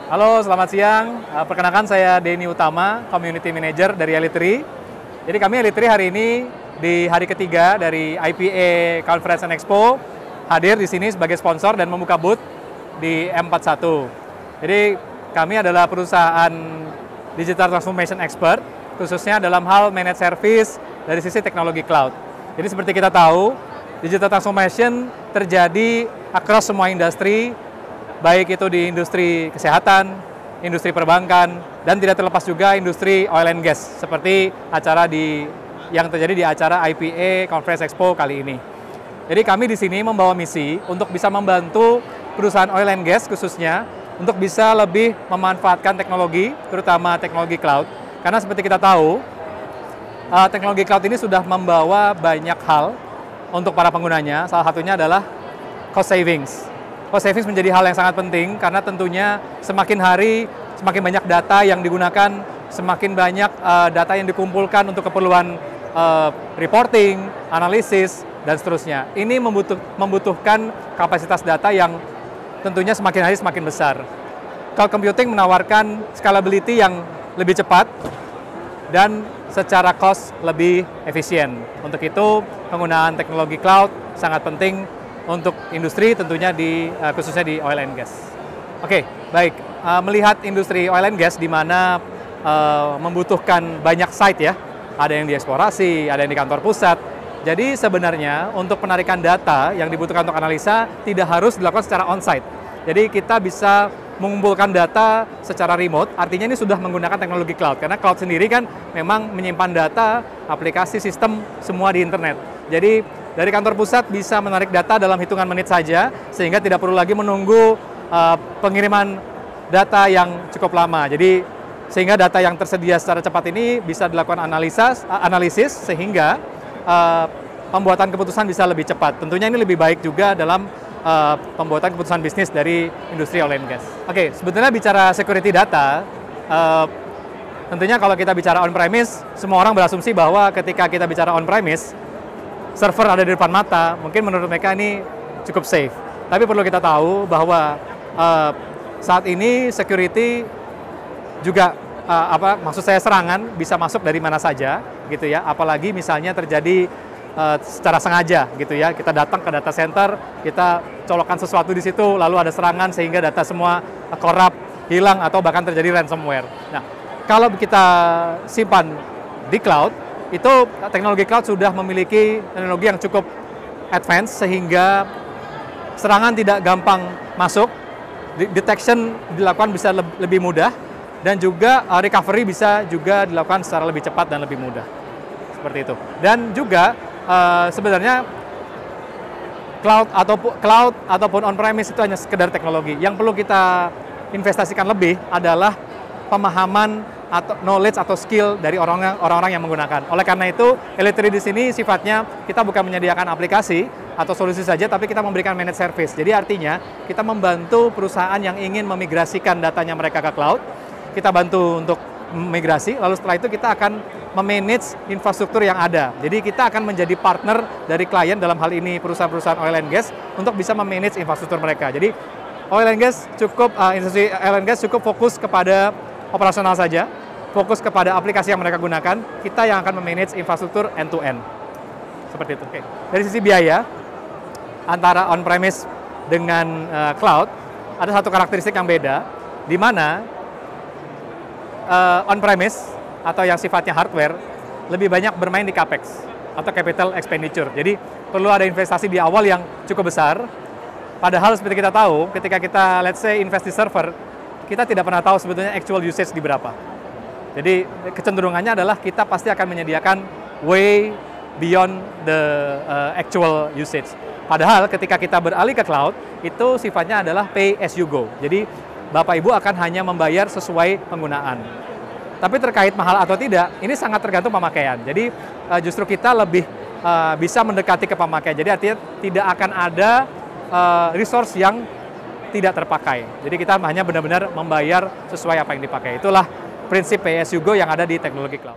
Halo, selamat siang. Perkenalkan saya Denny Utama, Community Manager dari Elite3. Jadi kami Elite3 hari ini di hari ketiga dari IPA Conference and Expo hadir di sini sebagai sponsor dan membuka booth di M41. Jadi kami adalah perusahaan digital transformation expert, khususnya dalam hal managed service dari sisi teknologi cloud. Jadi seperti kita tahu, digital transformation terjadi across semua industri, baik itu di industri kesehatan, industri perbankan, dan tidak terlepas juga industri oil and gas, seperti acara yang terjadi di acara IPA Conference Expo kali ini. Jadi kami di sini membawa misi untuk bisa membantu perusahaan oil and gas khususnya untuk bisa lebih memanfaatkan teknologi, terutama teknologi cloud. Karena seperti kita tahu, teknologi cloud ini sudah membawa banyak hal untuk para penggunanya, salah satunya adalah cost savings. Cost savings menjadi hal yang sangat penting karena tentunya semakin hari semakin banyak data yang digunakan, semakin banyak data yang dikumpulkan untuk keperluan reporting, analisis, dan seterusnya. Ini membutuhkan kapasitas data yang tentunya semakin hari semakin besar. Cloud computing menawarkan scalability yang lebih cepat dan secara cost lebih efisien. Untuk itu, penggunaan teknologi cloud sangat penting untuk industri tentunya khususnya di oil and gas. Oke, baik. Melihat industri oil and gas di mana membutuhkan banyak site ya, ada yang di eksplorasi, ada yang di kantor pusat. Jadi sebenarnya untuk penarikan data yang dibutuhkan untuk analisa tidak harus dilakukan secara on-site. Jadi kita bisa mengumpulkan data secara remote, artinya ini sudah menggunakan teknologi cloud. Karena cloud sendiri kan memang menyimpan data, aplikasi, sistem, semua di internet. Jadi dari kantor pusat bisa menarik data dalam hitungan menit saja, sehingga tidak perlu lagi menunggu pengiriman data yang cukup lama. Jadi sehingga data yang tersedia secara cepat ini bisa dilakukan analisis sehingga pembuatan keputusan bisa lebih cepat. Tentunya ini lebih baik juga dalam pembuatan keputusan bisnis dari industri oil and gas. Oke, sebetulnya bicara security data, tentunya kalau kita bicara on-premise, semua orang berasumsi bahwa ketika kita bicara on-premise, server ada di depan mata, mungkin menurut mereka ini cukup safe. Tapi perlu kita tahu bahwa saat ini security juga maksud saya serangan bisa masuk dari mana saja, gitu ya. Apalagi misalnya terjadi secara sengaja, gitu ya. Kita datang ke data center, kita colokkan sesuatu di situ, lalu ada serangan sehingga data semua korup, hilang atau bahkan terjadi ransomware. Nah, kalau kita simpan di cloud, itu teknologi cloud sudah memiliki teknologi yang cukup advance sehingga serangan tidak gampang masuk, detection dilakukan bisa lebih mudah, dan juga recovery bisa juga dilakukan secara lebih cepat dan lebih mudah. Seperti itu. Dan juga sebenarnya cloud ataupun on-premise itu hanya sekedar teknologi. Yang perlu kita investasikan lebih adalah pemahaman atau knowledge atau skill dari orang-orang yang menggunakan. Oleh karena itu, Elite3 di sini sifatnya kita bukan menyediakan aplikasi atau solusi saja, tapi kita memberikan managed service. Jadi artinya kita membantu perusahaan yang ingin memigrasikan datanya mereka ke cloud. Kita bantu untuk migrasi, lalu setelah itu kita akan memanage infrastruktur yang ada. Jadi kita akan menjadi partner dari klien, dalam hal ini perusahaan-perusahaan oil and gas, untuk bisa memanage infrastruktur mereka. Jadi industri oil and gas cukup fokus kepada operasional saja, fokus kepada aplikasi yang mereka gunakan, kita yang akan memanage infrastruktur end-to-end. Seperti itu. Oke. Dari sisi biaya, antara on-premise dengan cloud, ada satu karakteristik yang beda, di mana on-premise atau yang sifatnya hardware lebih banyak bermain di CAPEX atau capital expenditure. Jadi perlu ada investasi di awal yang cukup besar. Padahal seperti kita tahu, ketika kita let's say invest di server, kita tidak pernah tahu sebetulnya actual usage di berapa. Jadi kecenderungannya adalah kita pasti akan menyediakan way beyond the actual usage. Padahal ketika kita beralih ke cloud, itu sifatnya adalah pay as you go. Jadi Bapak Ibu akan hanya membayar sesuai penggunaan. Tapi terkait mahal atau tidak, ini sangat tergantung pemakaian. Jadi justru kita lebih bisa mendekati ke pemakaian. Jadi artinya tidak akan ada resource yang tidak terpakai. Jadi kita hanya benar-benar membayar sesuai apa yang dipakai. Itulah prinsip pay as you go yang ada di teknologi cloud.